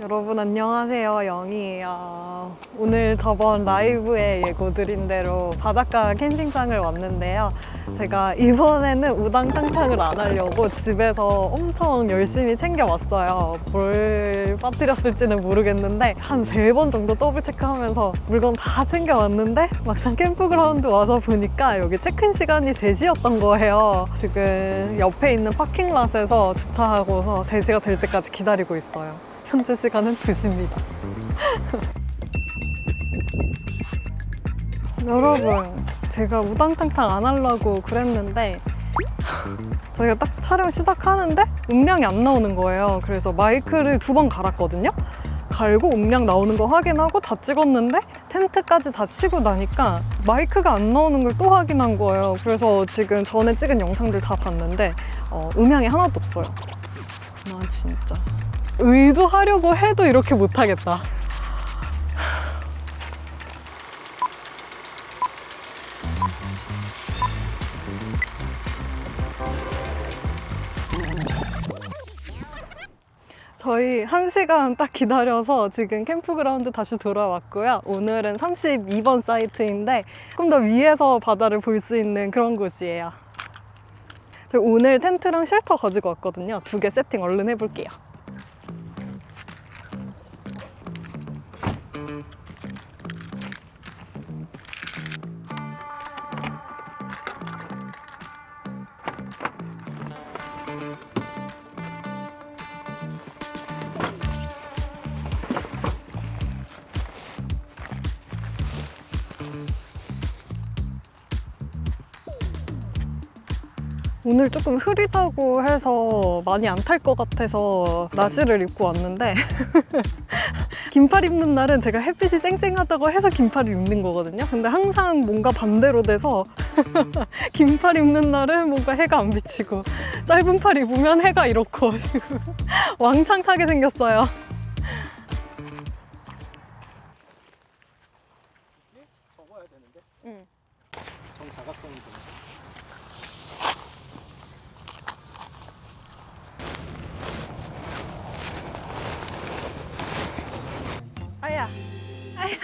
여러분 안녕하세요, 영희예요. 오늘 저번 라이브에 예고드린 대로 바닷가 캠핑장을 왔는데요. 제가 이번에는 우당탕탕을 안 하려고 집에서 엄청 열심히 챙겨왔어요. 뭘 빠뜨렸을지는 모르겠는데 한 3번 정도 더블 체크하면서 물건 다 챙겨왔는데 막상 캠프그라운드 와서 보니까 여기 체크인 시간이 3시였던 거예요. 지금 옆에 있는 파킹랏에서 주차하고서 3시가 될 때까지 기다리고 있어요. 현재 시간은 2시입니다. 여러분, 제가 우당탕탕 안 하려고 그랬는데 저희가 딱 촬영 시작하는데 음량이 안 나오는 거예요. 그래서 마이크를 2번 갈았거든요. 갈고 음량 나오는 거 확인하고 다 찍었는데 텐트까지 다 치고 나니까 마이크가 안 나오는 걸 또 확인한 거예요. 그래서 지금 전에 찍은 영상들 다 봤는데 음향이 하나도 없어요. 나 진짜 의도하려고 해도 이렇게 못하겠다. 저희 1시간 딱 기다려서 지금 캠프그라운드 다시 돌아왔고요. 오늘은 32번 사이트인데 조금 더 위에서 바다를 볼 수 있는 그런 곳이에요. 저 오늘 텐트랑 쉘터 가지고 왔거든요. 2개 세팅 얼른 해볼게요. 오늘 조금 흐리다고 해서 많이 안 탈 것 같아서 나시를 입고 왔는데 긴팔 입는 날은 제가 햇빛이 쨍쨍하다고 해서 긴팔을 입는 거거든요. 근데 항상 뭔가 반대로 돼서 긴팔 입는 날은 뭔가 해가 안 비치고 짧은 팔 입으면 해가 이렇고 왕창 타게 생겼어요. 적어야 되는데? 응. 정사각형이 되는. 아야, 아야,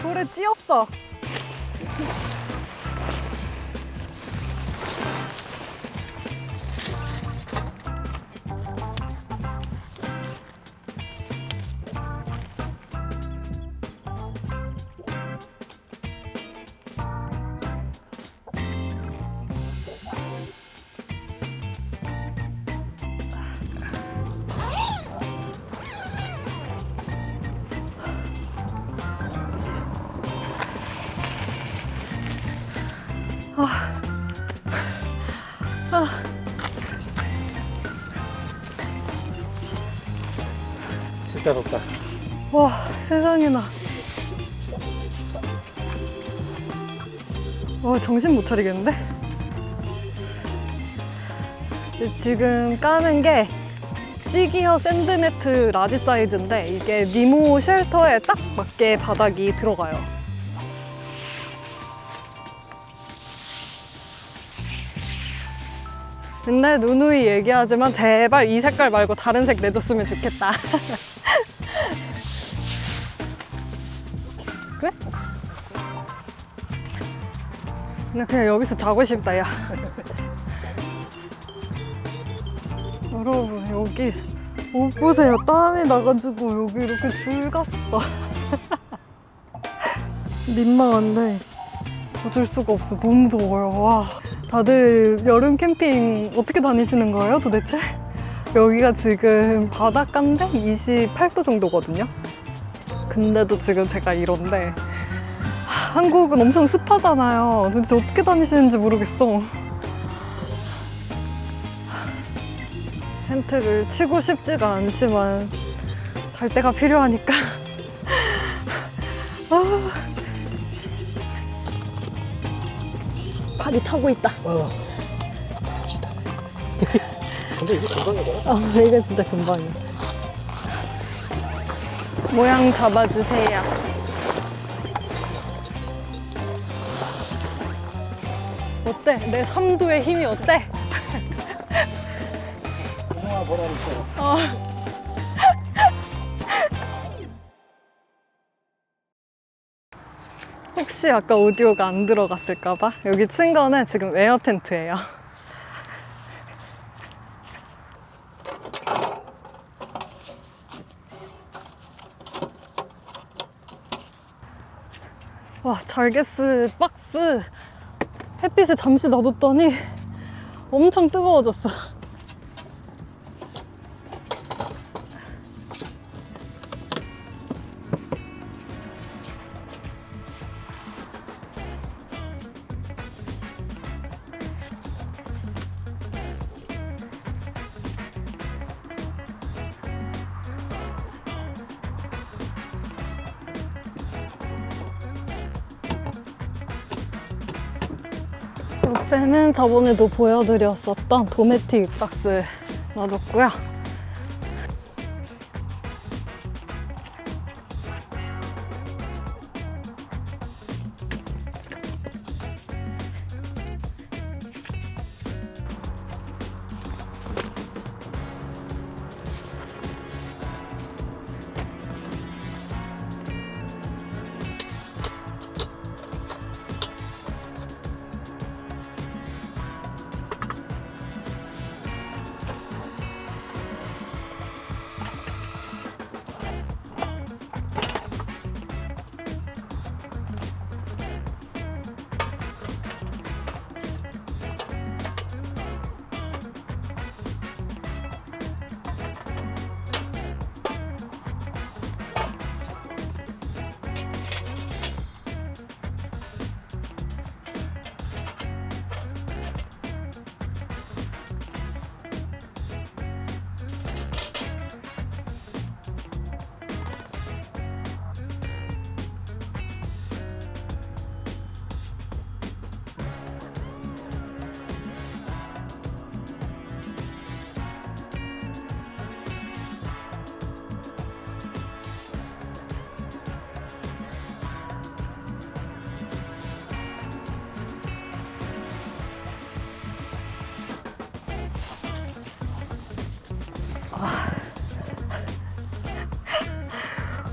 돌에 찧었어. 진짜 덥다. 와, 세상에나. 와, 정신 못 차리겠는데? 지금 까는 게 시기어 샌드네트 라지 사이즈인데 이게 니모 쉘터에 딱 맞게 바닥이 들어가요. 근데 누누이 얘기하지만 제발 이 색깔 말고 다른 색 내줬으면 좋겠다. 그래? 나 그냥 여기서 자고 싶다, 야. 여러분, 여기 옷 보세요. 땀이 나가지고 여기 이렇게 줄 갔어. 민망한데 어쩔 수가 없어. 너무 더워요. 와. 다들 여름 캠핑 어떻게 다니시는 거예요, 도대체? 여기가 지금 바닷가인데 28도 정도거든요. 근데도 지금 제가 이런데 한국은 엄청 습하잖아요. 도대체 어떻게 다니시는지 모르겠어. 텐트를 치고 싶지가 않지만 잘 때가 필요하니까. 발이 타고 있다. 갑시다. 근데 이거 금방이더라. 이게 진짜 금방이야. 모양 잡아주세요. 어때? 내 삼두의 힘이 어때? 그동안 뭐라 그랬어요? 혹시 아까 오디오가 안 들어갔을까봐 여기 친 거는 지금 에어 텐트예요. 와, 잘게스 박스 햇빛에 잠시 놔뒀더니 엄청 뜨거워졌어. 옆에는 저번에도 보여드렸었던 도메틱 박스 놔뒀고요.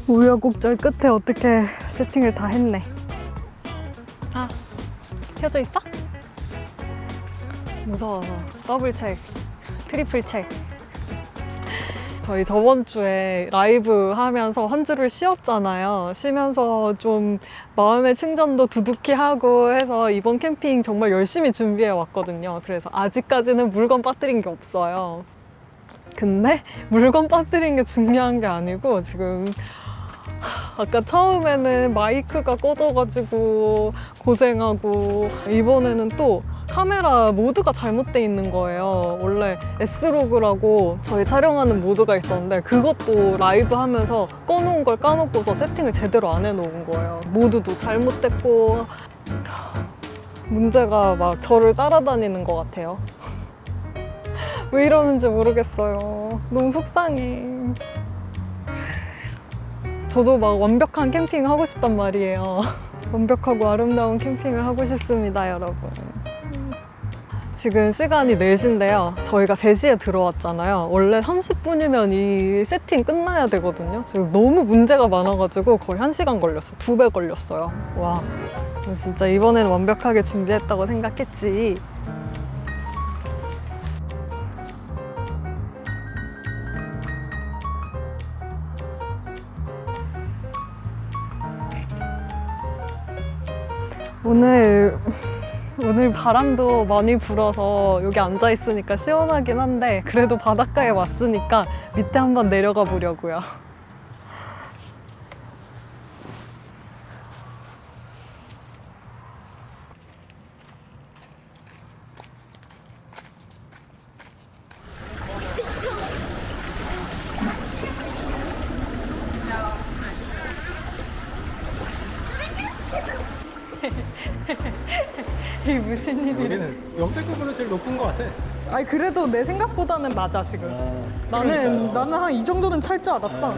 우여곡절 끝에 어떻게 세팅을 다 했네. 아, 켜져 있어? 무서워서 더블 체크, 트리플 체크. 저희 저번 주에 라이브 하면서 한 주를 쉬었잖아요. 쉬면서 좀 마음의 충전도 두둑히 하고 해서 이번 캠핑 정말 열심히 준비해 왔거든요. 그래서 아직까지는 물건 빠뜨린 게 없어요. 근데 물건 빠뜨린 게 중요한 게 아니고 지금 아까 처음에는 마이크가 꺼져가지고 고생하고 이번에는 또 카메라 모드가 잘못돼 있는 거예요. 원래 S로그라고 저희 촬영하는 모드가 있었는데 그것도 라이브 하면서 꺼놓은 걸 까먹고서 세팅을 제대로 안 해놓은 거예요. 모드도 잘못됐고 문제가 막 저를 따라다니는 것 같아요. 왜 이러는지 모르겠어요. 너무 속상해. 저도 막 완벽한 캠핑 하고 싶단 말이에요. 완벽하고 아름다운 캠핑을 하고 싶습니다, 여러분. 지금 시간이 4시인데요. 저희가 3시에 들어왔잖아요. 원래 30분이면 이 세팅 끝나야 되거든요. 지금 너무 문제가 많아가지고 거의 1시간 걸렸어. 2배 걸렸어요. 와, 진짜 이번엔 완벽하게 준비했다고 생각했지. 오늘 바람도 많이 불어서 여기 앉아 있으니까 시원하긴 한데 그래도 바닷가에 왔으니까 밑에 한번 내려가 보려고요. 이게 무슨 일이야? 여기는 역대급으로 제일 높은 것 같아. 아니 그래도 내 생각보다는 낮아 지금. 나는 한 이 정도는 찰 줄 알았어.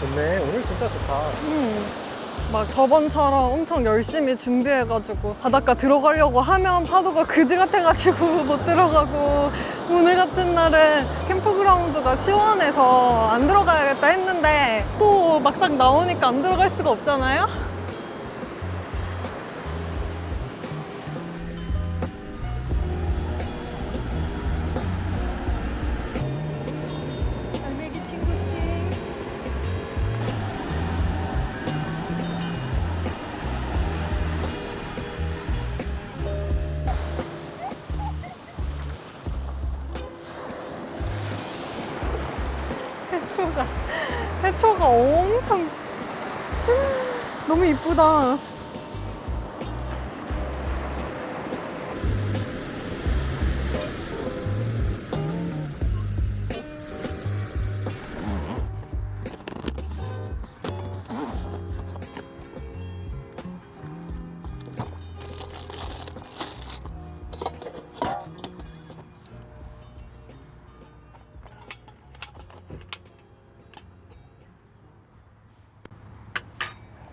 좋네. 오늘 진짜 좋다. 막 저번처럼 엄청 열심히 준비해가지고 바닷가 들어가려고 하면 파도가 그지 같아가지고 못 들어가고, 오늘 같은 날은 캠프그라운드가 시원해서 안 들어가야겠다 했는데 또 막상 나오니까 안 들어갈 수가 없잖아요. 갈매기 친구씨. 해초가 엄청 너무 이쁘다.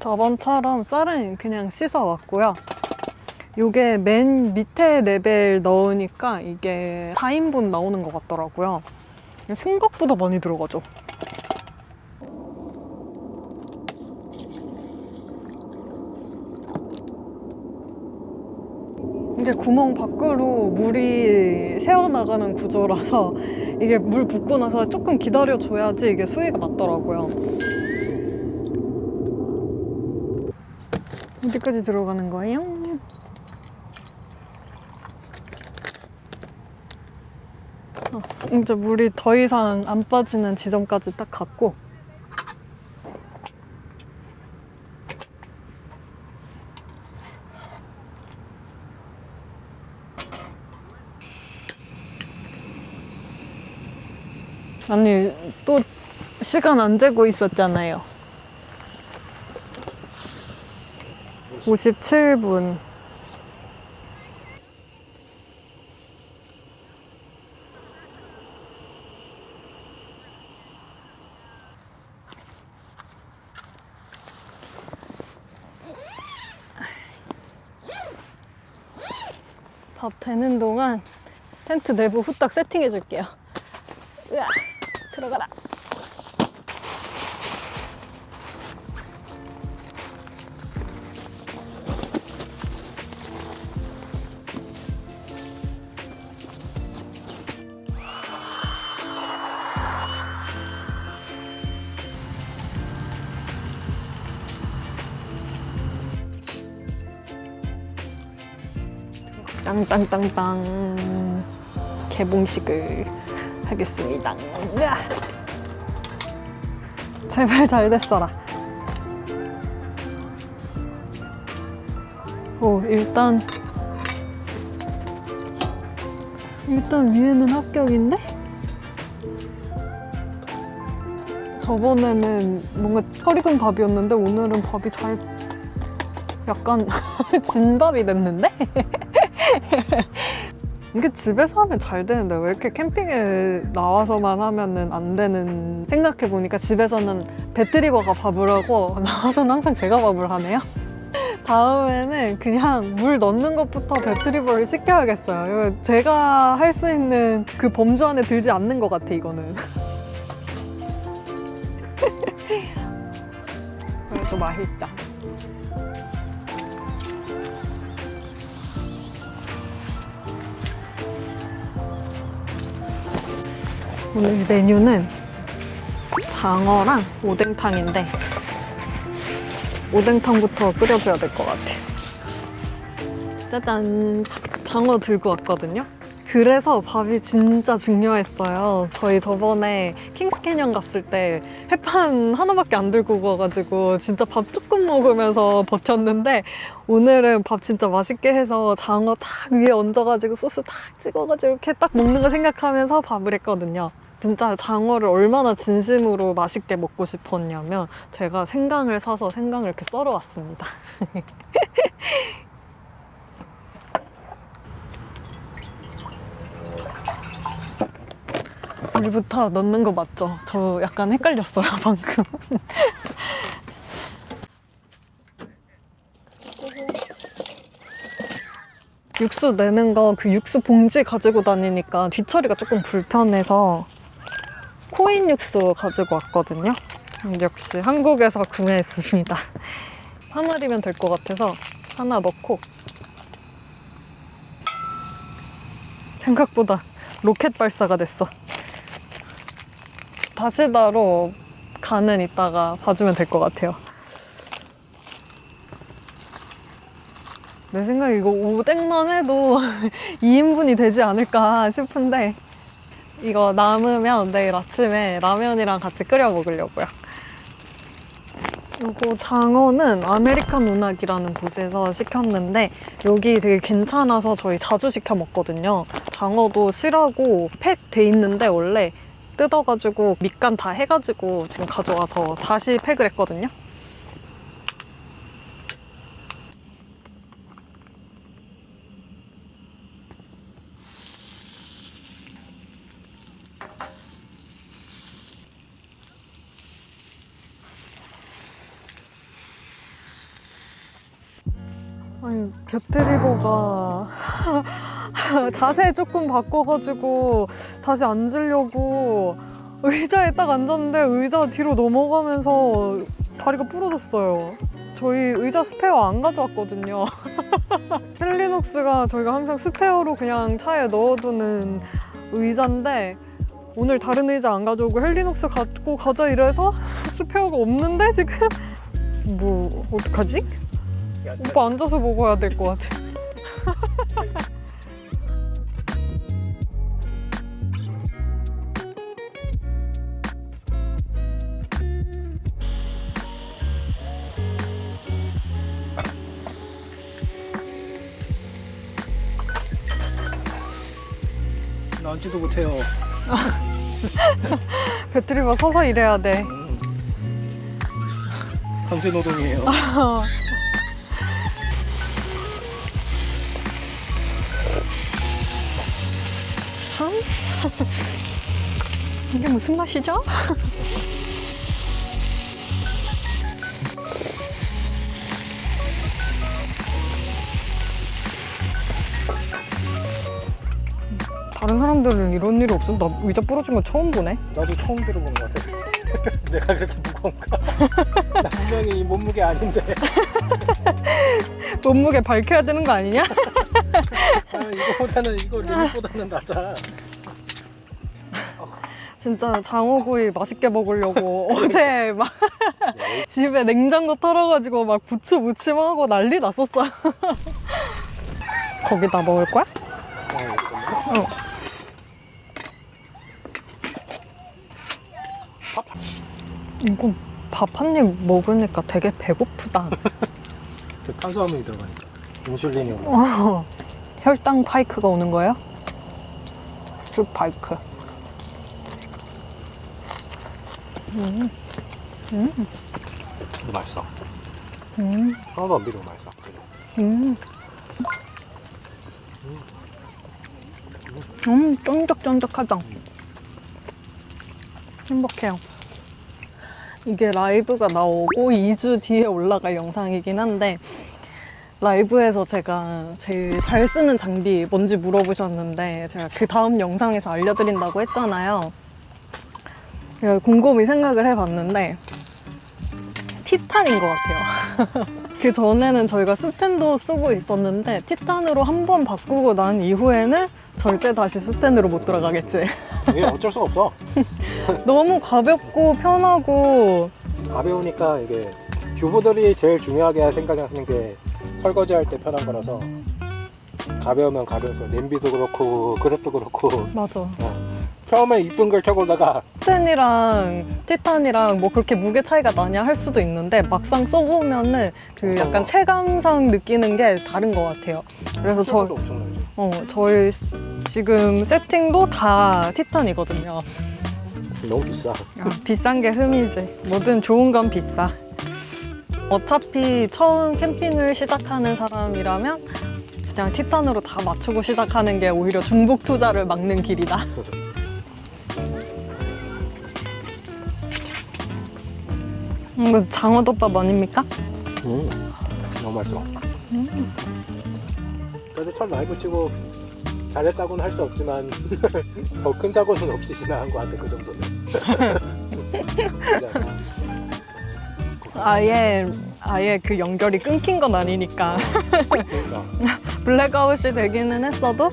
저번처럼 쌀은 그냥 씻어왔고요. 이게 맨 밑에 레벨 넣으니까 이게 4인분 나오는 것 같더라고요. 생각보다 많이 들어가죠. 이게 구멍 밖으로 물이 새어나가는 구조라서 이게 물 붓고 나서 조금 기다려줘야지 이게 수위가 맞더라고요. 어디까지 들어가는 거예요? 이제 물이 더 이상 안 빠지는 지점까지 딱 갔고, 아니 또 시간 안 재고 있었잖아요. 57분. 밥 되는 동안 텐트 내부 후딱 세팅해 줄게요. 으아, 들어가라. 땅땅땅땅 개봉식을 하겠습니다. 으아! 제발 잘 됐어라. 오, 일단 위에는 합격인데? 저번에는 뭔가 털 익은 밥이었는데 오늘은 밥이 잘 약간 진밥이 됐는데? 이게 집에서 하면 잘 되는데 왜 이렇게 캠핑에 나와서만 하면은 안 되는, 생각해보니까 집에서는 배트리버가 밥을 하고 나와서는 항상 제가 밥을 하네요. 다음에는 그냥 물 넣는 것부터 배트리버를 시켜야겠어요. 이거 제가 할 수 있는 그 범주 안에 들지 않는 것 같아, 이거는. 그래도 맛있다. 오늘 메뉴는 장어랑 오뎅탕인데 오뎅탕부터 끓여줘야 될 것 같아. 짜잔! 장어 들고 왔거든요? 그래서 밥이 진짜 중요했어요. 저희 저번에 킹스캐년 갔을 때 햇반 하나밖에 안 들고 가가지고 진짜 밥 조금 먹으면서 버텼는데, 오늘은 밥 진짜 맛있게 해서 장어 탁 위에 얹어가지고 소스 탁 찍어가지고 이렇게 딱 먹는 거 생각하면서 밥을 했거든요. 진짜 장어를 얼마나 진심으로 맛있게 먹고 싶었냐면 제가 생강을 사서 생강을 이렇게 썰어 왔습니다. 불부터 넣는 거 맞죠? 저 약간 헷갈렸어요, 방금. 육수 내는 거 그 육수 봉지 가지고 다니니까 뒤처리가 조금 불편해서 코인 육수 가지고 왔거든요. 역시 한국에서 구매했습니다. 하나리면 될 것 같아서 하나 넣고 생각보다 로켓 발사가 됐어. 다시다로 간은 이따가 봐주면 될 것 같아요. 내 생각에 이거 오뎅만 해도 2인분이 되지 않을까 싶은데 이거 남으면 내일 아침에 라면이랑 같이 끓여 먹으려고요. 이거 장어는 아메리칸 운학이라는 곳에서 시켰는데 여기 되게 괜찮아서 저희 자주 시켜 먹거든요. 장어도 실하고 팩 돼 있는데 원래 뜯어가지고 밑간 다 해가지고 지금 가져와서 다시 팩을 했거든요. 아니, 곁드리버가 자세 조금 바꿔가지고 다시 앉으려고 의자에 딱 앉았는데 의자 뒤로 넘어가면서 다리가 부러졌어요. 저희 의자 스페어 안 가져왔거든요. 헬리녹스가 저희가 항상 스페어로 그냥 차에 넣어두는 의자인데 오늘 다른 의자 안 가져오고 헬리녹스 갖고 가자 이래서 스페어가 없는데 지금 뭐 어떡하지? 오빠 앉아서 먹어야 될 것 같아. 나 앉지도 못해요. 배터리가 서서 일해야 돼. 강제 노동이에요. 참? 이게 무슨 맛이죠? 다른 사람들은 이런 일이 없어? 나 의자 부러진 거 처음 보네? 나도 처음 들어본 것 같아. 내가 그렇게 무거운가? 나 분명히 이 몸무게 아닌데. 몸무게 밝혀야 되는 거 아니냐? 이거 리밋보다는 낮아. 진짜 장어구이 맛있게 먹으려고 어제 막 집에 냉장고 털어가지고 막 부추 무침하고 난리 났었어. 거기다 먹을 거야? 어. 이거 밥 한 입 먹으니까 되게 배고프다. 그 탄수화물이 들어가니까. 인슐린이 오는. 혈당 파이크가 오는 거예요? 스파이크. 이거 맛있어. 하나도 안 비리고 맛있어. 쫀득쫀득하다. 행복해요. 이게 라이브가 나오고 2주 뒤에 올라갈 영상이긴 한데 라이브에서 제가 제일 잘 쓰는 장비 뭔지 물어보셨는데 제가 그 다음 영상에서 알려드린다고 했잖아요. 제가 곰곰이 생각을 해봤는데 티탄인 것 같아요. 그 전에는 저희가 스텐도 쓰고 있었는데 티탄으로 한 번 바꾸고 난 이후에는 절대 다시 스텐으로 못 돌아가겠지. 이게 어쩔 수가 없어. 너무 가볍고 편하고 가벼우니까 이게 주부들이 제일 중요하게 생각하는 게 설거지할 때 편한 거라서 가벼우면 가벼워서 냄비도 그렇고 그릇도 그렇고 맞아. 처음에 이쁜 걸 켜보다가 스텐이랑 티탄이랑 뭐 그렇게 무게 차이가 나냐 할 수도 있는데 막상 써보면은 그 약간 체감상 느끼는 게 다른 것 같아요. 그래서 실제로도 엄청나죠. 저희 지금 세팅도 다 티탄이거든요. 너무 비싸. 비싼 게 흠이지. 뭐든 좋은 건 비싸. 어차피 처음 캠핑을 시작하는 사람이라면 그냥 티탄으로 다 맞추고 시작하는 게 오히려 중복 투자를 막는 길이다. 이거 장어덮밥 아닙니까? 너무 맛있어. 그래도 첫 라이브 치고 잘했다고는 할 수 없지만 더 큰 사고는 없이 지나간 것 같아, 그 정도는. 아예 그 연결이 끊긴 건 아니니까. 그러니까. 블랙아웃이 되기는 했어도.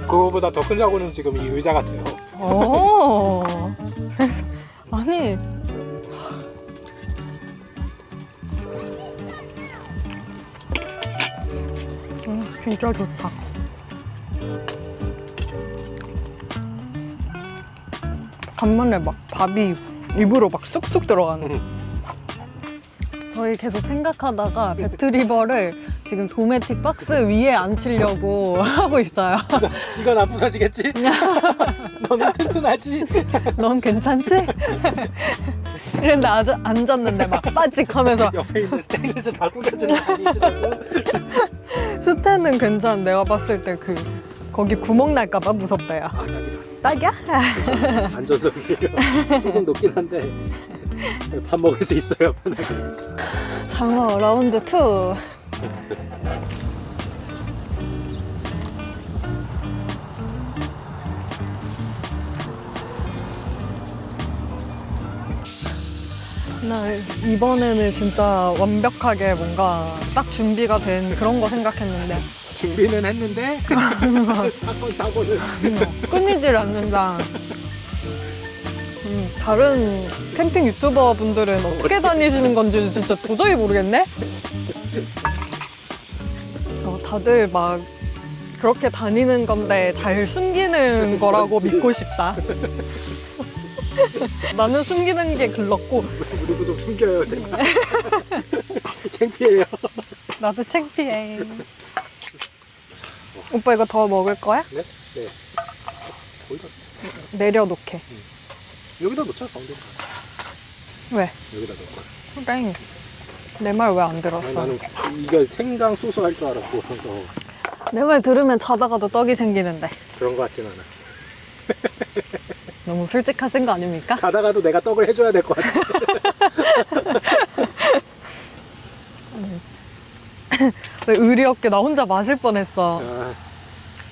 그거보다 더 큰 사고는 지금 이 의자 같아요. 오. 아니. 진짜 좋다. 간만에 막 밥이 입으로 막 쑥쑥 들어가네. 저희 계속 생각하다가 배트리버를 지금 도메틱 박스 위에 앉히려고 하고 있어요. 이건 안 부서지겠지? 너는 튼튼하지? 넌 괜찮지? 이랬는데 앉았는데 막 빠직하면서 옆에 있는 스테인리스 다 꾸겨지는 아니지라고. 스테는 괜찮아. 내가 봤을 때 거기 구멍 날까봐 무섭다 야. 딱이야? 앉아서 조금 높긴 한데 밥 먹을 수 있어요, 편하게. 장어 라운드 2. 나 이번에는 진짜 완벽하게 뭔가 딱 준비가 된 그런 거 생각했는데 준비는 했는데 사고는 끊이질 않는다. 다른 캠핑 유튜버 분들은 어떻게 다니시는 건지 진짜 도저히 모르겠네? 다들 막 그렇게 다니는 건데 잘 숨기는 거라고 그렇지. 믿고 싶다. 나는 숨기는 게 글렀고 우리도 좀 숨겨요, 제가. 창피해요. 나도 창피해. 오빠 이거 더 먹을 거야? 네? 네. 거기다 내려놓게. 여기다 놓자, 가운데. 왜? 여기다 놓을 거야. 그래. 내 말 왜 안 아니, 들었어? 나는 이거 생강 소스 할 줄 알았고, 그래서 내 말 들으면 자다가도 떡이 생기는데. 그런 거 같진 않아. 너무 솔직하신 거 아닙니까? 자다가도 내가 떡을 해줘야 될 것 같아. 의리 없게 나 혼자 마실 뻔했어. 아,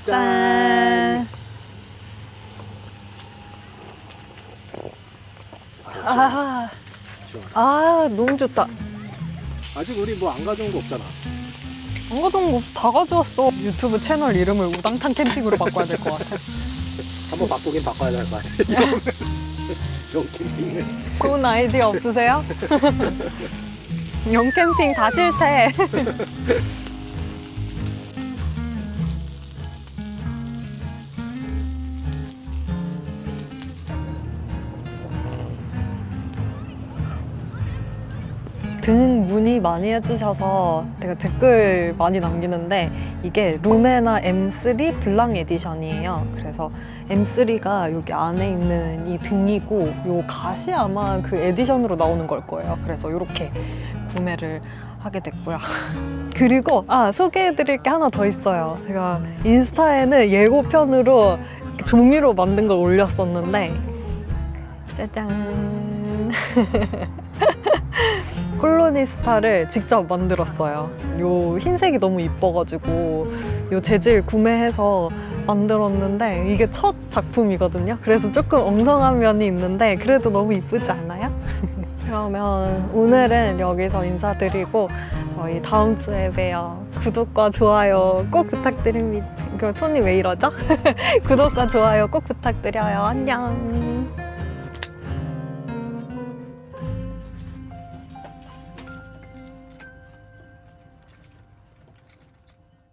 짠. 아, 시원하다. 너무 좋다. 아직 우리 뭐 안 가져온 거 없잖아. 안 가져온 거 다 가져왔어. 유튜브 채널 이름을 우당탕 캠핑으로 바꿔야 될 것 같아. 한번 바꾸긴 바꿔야 될 것 같아. 영캠핑은. 좋은 아이디어 없으세요? 영캠핑 다 싫대. 등 문의 많이 해주셔서 제가 댓글 많이 남기는데 이게 루메나 M3 블랑 에디션이에요. 그래서 M3가 여기 안에 있는 이 등이고 요 갓이 아마 그 에디션으로 나오는 걸 거예요. 그래서 이렇게 구매를 하게 됐고요. 그리고 소개해드릴 게 하나 더 있어요. 제가 인스타에는 예고편으로 종이로 만든 걸 올렸었는데 짜잔. 콜로니스타를 직접 만들었어요. 요 흰색이 너무 이뻐가지고 요 재질 구매해서 만들었는데 이게 첫 작품이거든요. 그래서 조금 엉성한 면이 있는데 그래도 너무 이쁘지 않아요? 그러면 오늘은 여기서 인사드리고 저희 다음 주에 봬요. 구독과 좋아요 꼭 부탁드립니다. 손이 왜 이러죠? 구독과 좋아요 꼭 부탁드려요. 안녕.